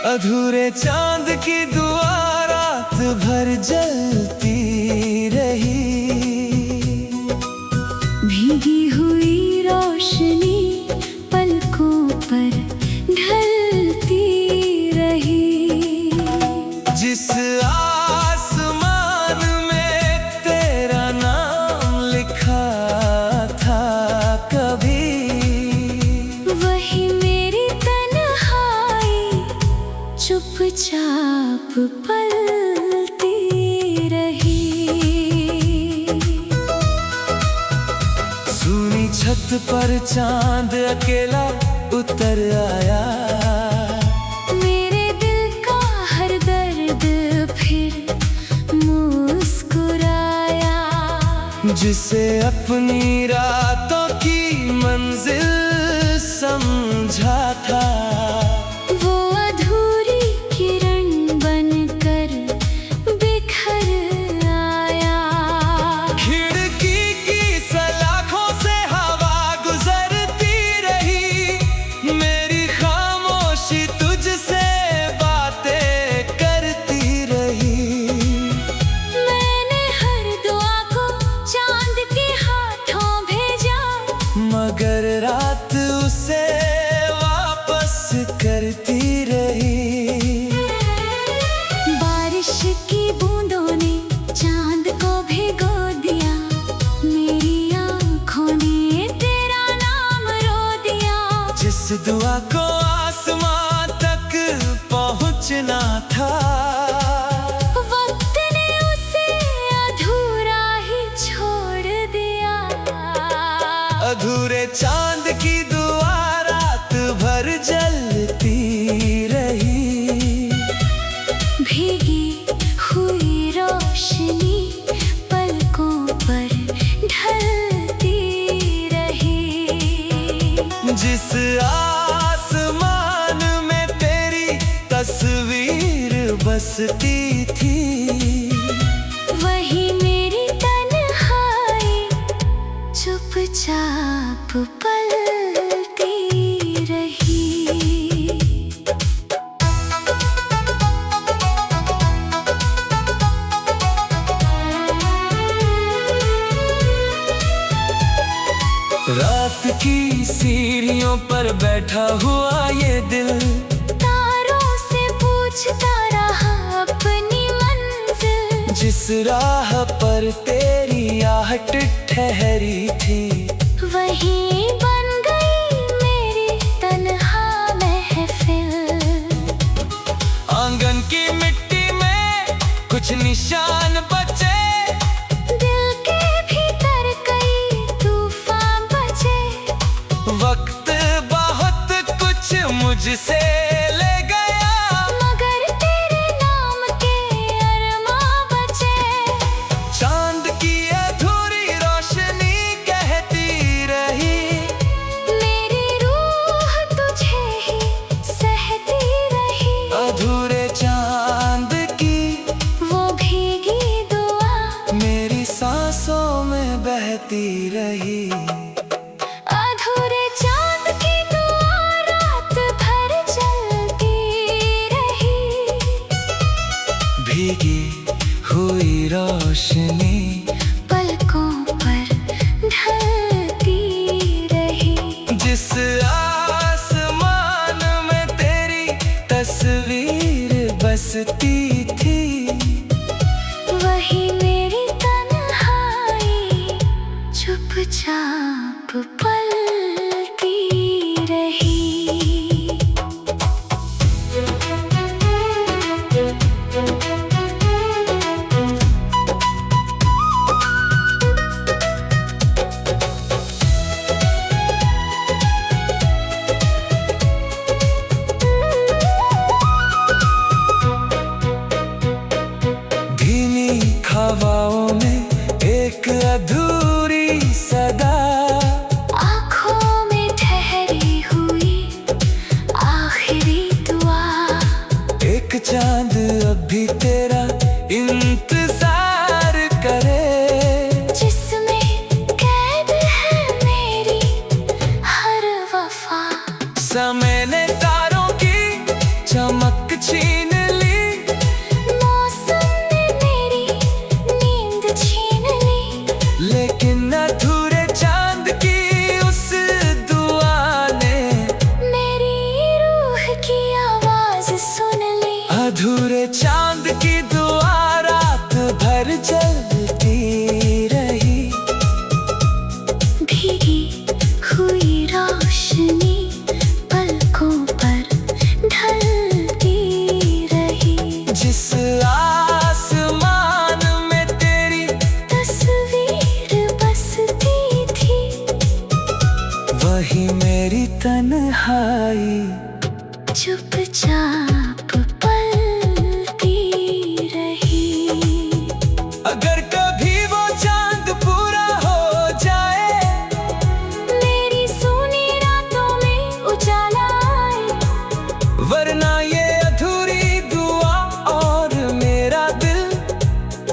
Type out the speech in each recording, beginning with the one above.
अधूरे चांद की दुआ रात भर जलती रही, भीगी हुई रोशनी पलकों पर ढलती रही। जिस आसमान में तेरा नाम लिखा था कभी, वही मेरी तन्हाई चुपचाप पलती रही। सूनी छत पर चांद अकेला उतर आया, मेरे दिल का हर दर्द फिर मुस्कुराया। जिसे अपनी रातों की मंजिल समझा था, वो अधूरी किरण बनकर बिखर आया। खिड़की की सलाखों से हवा गुजरती रही, मेरी खामोशी तुझसे बातें करती रही। मैंने हर दुआ को चांद के हाथों भेजा, मगर रात उसे वापस करती रही। बारिश की बूंदों ने चांद को भिगो दिया, मेरी आंखों ने तेरा नाम रो दिया। जिस दुआ को आसमां तक पहुंचना था, वक्त ने उसे अधूरा ही छोड़ दिया। अधूरे चांद की दुआ रात भर जलती रही, भीगी हुई रोशनी पलकों पर ढलती रही। जिस आसमान में तेरी तस्वीर बसती थी, वही मेरी तन्हाई चुपचाप पलती रही। रात की सीढ़ियों पर बैठा हुआ ये दिल, तारों से पूछता रहा अपनी मंजिल। जिस राह पर तेरी आहट ठहरी थी, वही बन गई मेरी तन्हा महफिल। आंगन की मिट्टी में कुछ निशान बचे, दिल के भीतर कई तूफान बचे। वक्त बहुत कुछ मुझसे ले गया, मगर तेरे नाम के अरमां बचे। चांद की अधूरी रोशनी कहती रही, मेरी रूह तुझे ही सहती रही। अधूरे चांद की वो भीगी दुआ मेरी सांसों में बहती रही। अधूरे चांद की दुआ रात भर जलती रही, भीगी हुई रोशनी पलकों पर ढलती रही। जिस आसमान में तेरी तस्वीर बसती थी, वही मेरी तन्हाई चुपचाप पलती रही। अधूरी सदा, आँखों में ठहरी हुई आखिरी दुआ। एक चांद अभी तेरा इंतजार करे, जिसमें कैद है मेरी हर वफा। समय ने तारों की चमक छीन ली, मौसम ने मेरी नींद छीन ली। लेकिन अधूरे चांद की उस दुआ ने मेरी रूह की आवाज सुन ली। अधूरे चांद की दुआ रात भर जलती रही, भीगी हुई रोशनी पलकों पर ढलती रही। जिस आसमान में तेरी तस्वीर बसती थी, वही मेरी तन्हाई चुपचाप पलती रही। अगर कभी वो चांद पूरा हो जाए, मेरी सूनी रातों में उजाला आए। वरना ये अधूरी दुआ और मेरा दिल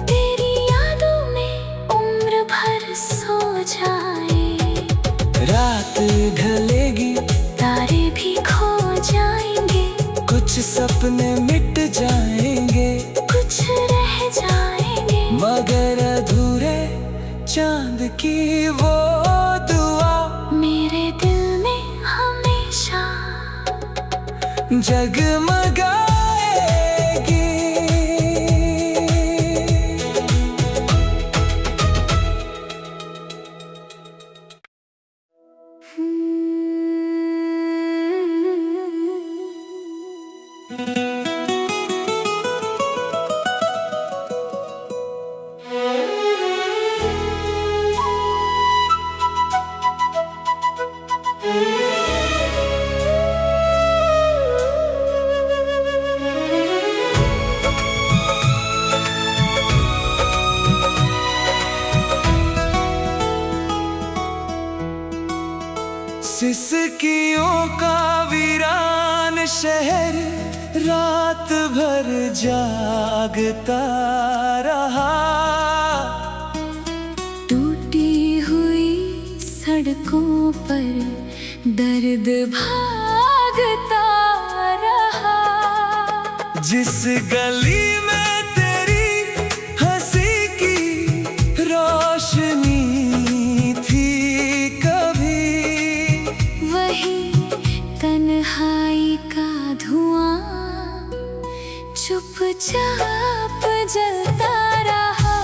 तेरी यादों में उम्र भर सो जाए। रात ढलेगी, तारे भी खो जाएंगे, कुछ सपने मिट जाएंगे, कुछ रह जाएंगे। मगर अधूरे चांद की वो दुआ मेरे दिल में हमेशा जगमगाएगी। सिसकियों का वीरान शहर रात भर जागता रहा, टूटी हुई सड़कों पर दर्द भागता रहा। जिस गली में तेरी हंसी की रोशनी थी कभी, वही तन्हाई का धुआं चुपचाप जलता रहा।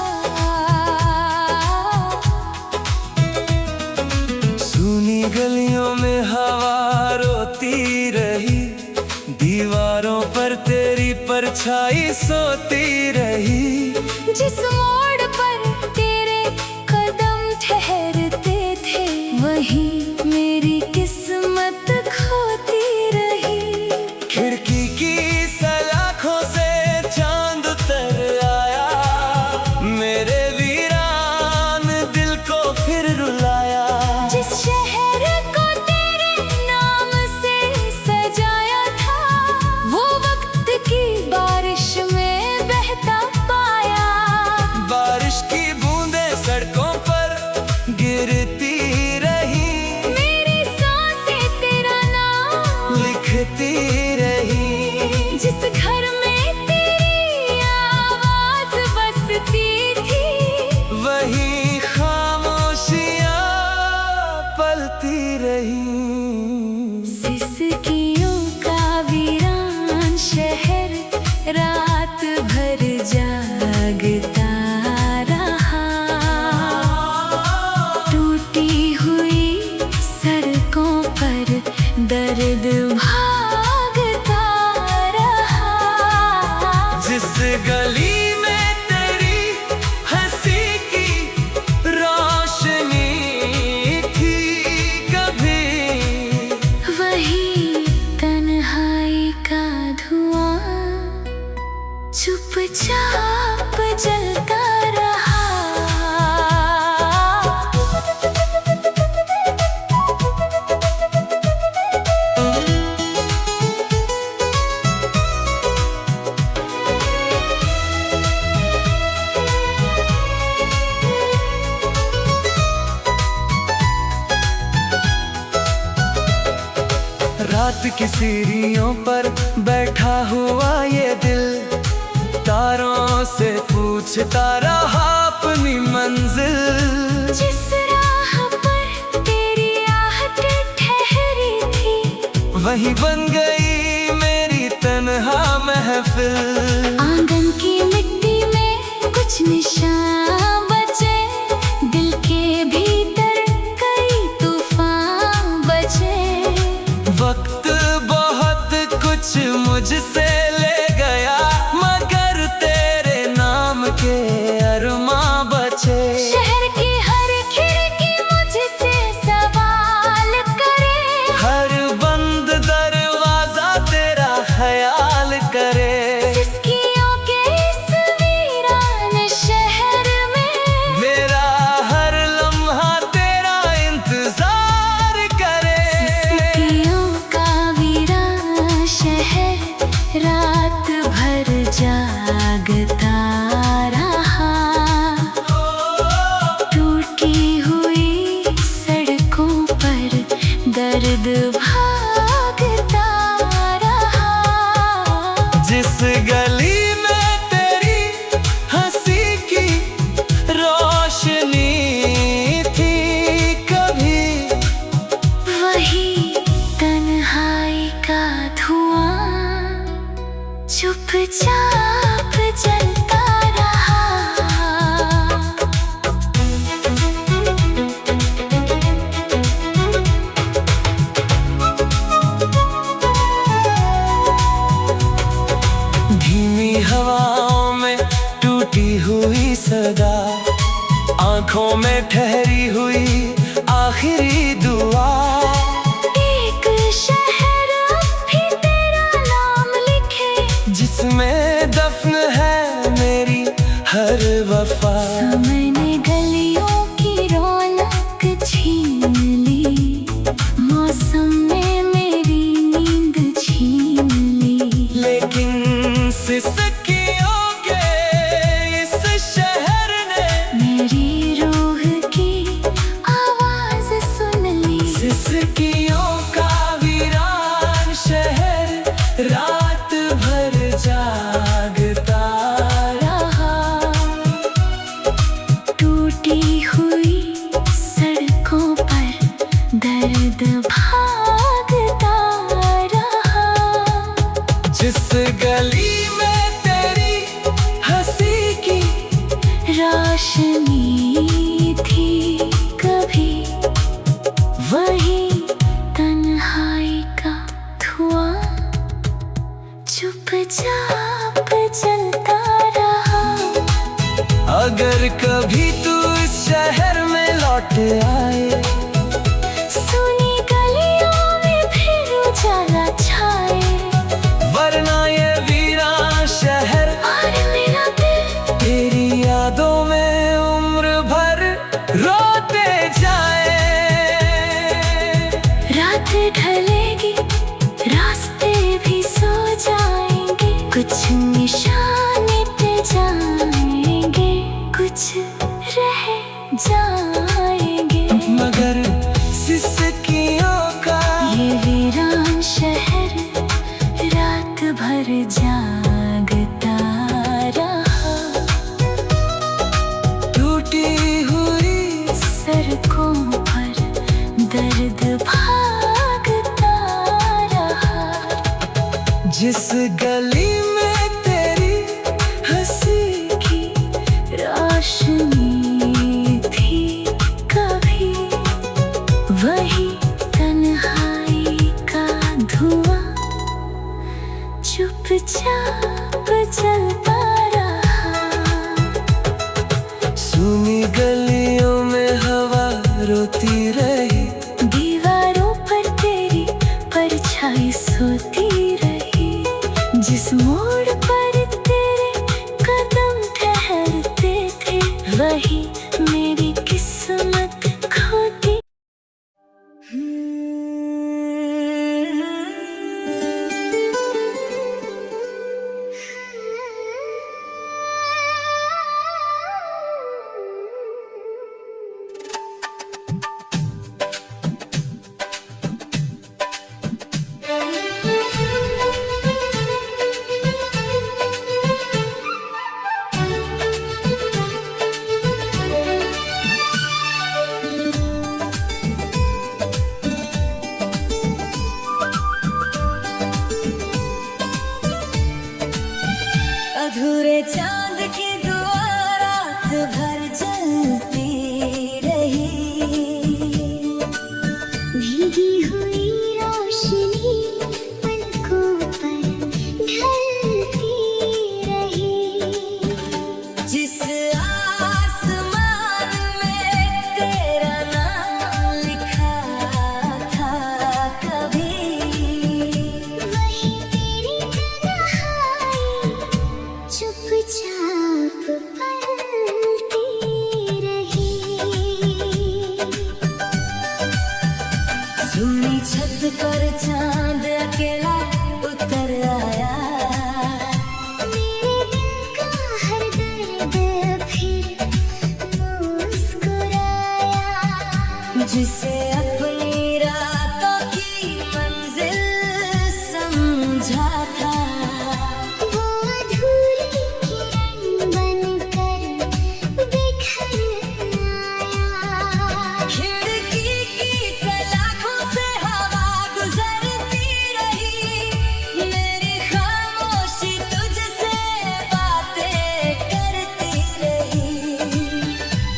सूनी गलियों में हवा रोती रही, दीवारों पर तेरी परछाई सोती रही। जिस मोड़ पर तेरे कदम ठहरते थे, वही मेरी किस्मत खोती रही। खिड़की की सलाखों से चांद उतर आया, मेरे वीरान दिल को फिर रुलाया। जिस शहर को तेरे नाम से सजाया था, वो वक्त की बारिश में बहता पाया। बारिश रात की सीढ़ियों पर बैठा हुआ ये दिल, तारों से पूछता रहा अपनी मंजिल। जिस राह पर तेरी आहट ठहरी थी, वही बन गई मेरी तन्हा महफिल। आंगन की मिट्टी में कुछ निशान बचे, दिल के भीतर कई तूफान बचे। वक्त बहुत कुछ मुझसे ले गया, मगर तेरे नाम के अरमां बचे। शहर की हर खिड़की मुझसे सवाल करे, हर बंद दरवाजा तेरा ख्याल करे। सिसकियों के इस वीरान शहर में, मेरा हर लम्हा तेरा इंतजार करे। सिसकियों का वीरान शहर रात भर जागता रहा। टूटी हुई सड़कों पर दर्द भागता रहा। जिस गली में तेरी हंसी की रोशनी थी कभी, वही तन्हाई का धुआं चुपचाप जलता रहा। धीमी हवाओं में टूटी हुई सदा, आंखों में ठहरी हुई आखिरी दुआ। एक शहर भी तेरा नाम लिखे, जिसमें दफन है मेरी हर वफा। समय ने गलियों की रौनक छीन ली, मौसम ने मेरी नींद छीन ली। लेकिन सिसकियों के इस शहर ने मेरी रूह की आवाज सुन ली। सिसकियों का वीरान शहर रात भर जागता रहा। टूटी हुई सड़कों पर दर्द भागता रहा। जिस गली में तेरी हंसी की रोशनी थी कभी, वही तन्हाई का धुआं चुपचाप जलता रहा। अगर कभी तू इस शहर में लौट आए, सुनी गलियों में फिर उजाला छाए, वरना ये वीरान शहर और मेरा दिल तेरी यादों में उम्र भर रोते जाए। रात ढलेगी, रास्ते भी सो जाएंगे, कुछ निशान मिट जाएंगे, कुछ रह जाएंगे। मगर सिसकियों का ये वीरान शहर रात भर जागता रहा। टूटी हुई सड़कों पर दर्द भागता रहा। जिस गली में तेरी हंसी की रोशनी थी कभी, वही तन्हाई का धुआं चुपचाप जलता रहा। सुनी गलियों में हवा रोती रही, दीवारों पर तेरी परछाई सोती रही। जिस मोड़ पर तेरे कदम ठहरते थे, वही मेरी किस्मत खोती। जिसे अपनी रातों की मंजिल समझा था, वो अधूरी किरण बनकर बिखर आया। खिड़की की सलाखों से हवा गुजरती रही, मेरी खामोशी तुझसे बातें करती रही।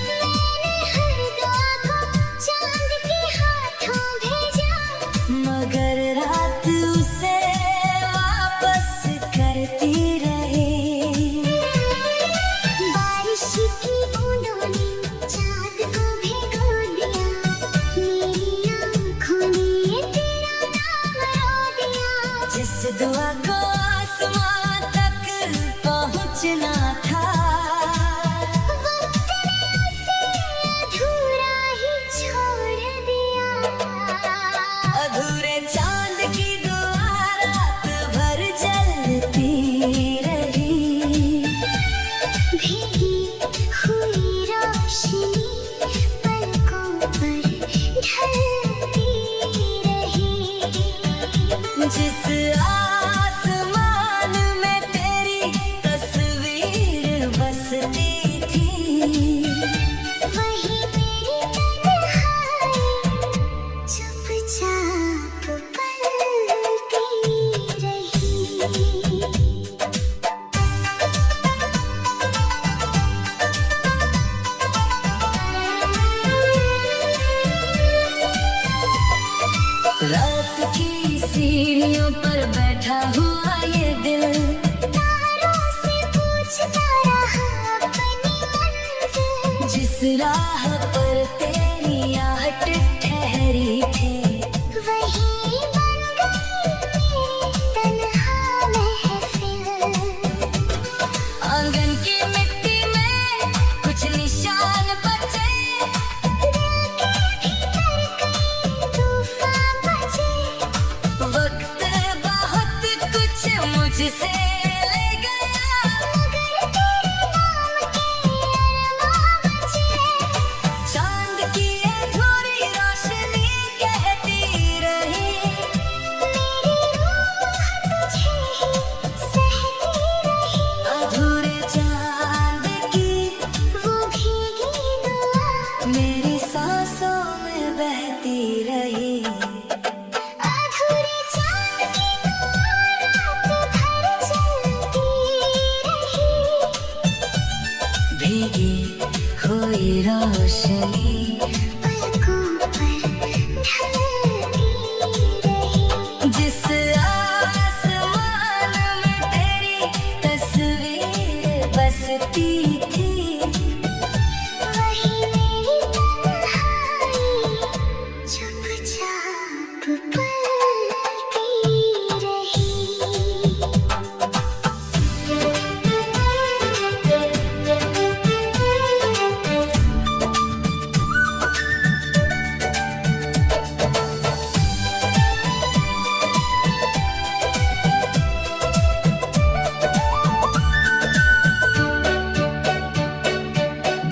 मैंने हर दुआ को चांद के हाथों भेजा, मगर रात उसे वापस करती रही। बारिश की बूंदों ने चांद को भिगो दिया, मेरी आँखों ने तेरा नाम रो दिया। जिस दुआ को आसमां तक पहुँचना था, वक्त ने उसे अधूरा ही छोड़ दिया। अधूरे चांद की दुआ रात भर जलती रही, भीगी हुई रोशनी पलकों पर ढलती रही। जिस आसमान में तेरी तस्वीर बसती थी, वही मेरी तन्हाई चुपचाप पलती रही। रात की सीढ़ियों पर बैठा हुआ ये दिल, तारों से पूछता रहा अपनी मंजिल। जिस राह पर तेरी आहट ठहरी थी, वही बन गई मेरी तन्हा महफिल। आंगन की मिट्टी में कुछ निशान बचे, दिल के भीतर कई तूफान बचे। वक्त बहुत कुछ मुझसे ले गया, मगर तेरे नाम के अरमां बचे। चांद की अधूरी रोशनी कहती रही, मेरी रूह तुझे ही सहती रही। अधूरे चांद की वो भीगी दुआ मेरी सांसों में बहती रही। अधूरे चांद की दुआ रात भर जलती रही, भीगी हुई रोशनी पलकों पर ढलती रही। जिस आसमान में तेरी तस्वीर बसती थी, वही मेरी तन्हाई चुपचाप पलती रही।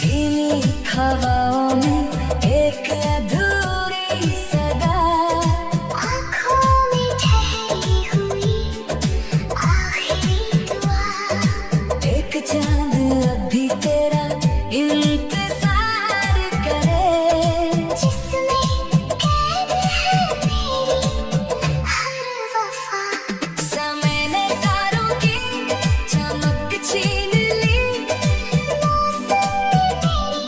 धीमी हवाओं में एक अधूरी सदा, आँखों में ठहरी हुई आखिरी दुआ। एक चांद अब भी तेरा इंतजार करे, जिसमें कैद है मेरी हर वफा। समय ने तारों की चमक छीन ली, मौसम ने मेरी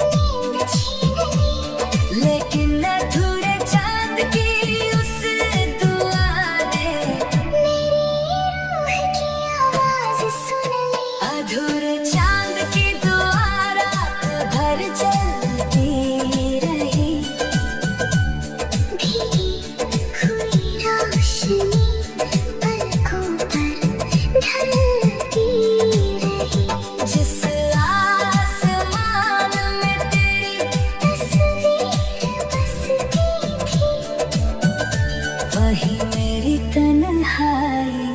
नींद छीन ली। लेकिन अधूरे चांद की उस दुआ ने मेरी रूह की आवाज सुन ली। अधूरे चांद की दुआ रात भर जलती रही, भीगी हुई रोशनी पलकों पर ढलती रही। जिस आसमान में तेरी तस्वीर बसती थी, वही मेरी तन्हाई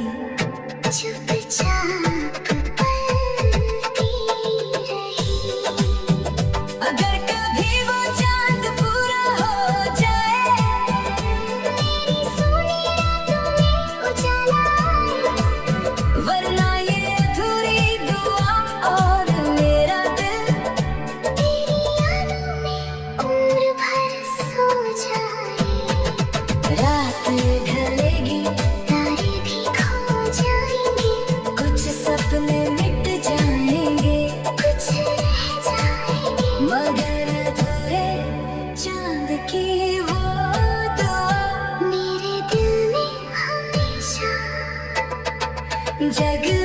चुपचाप पलती रही। अगर कभी वो चांद पूरा चांद की वो दुआ मेरे दिल में हमेशा जग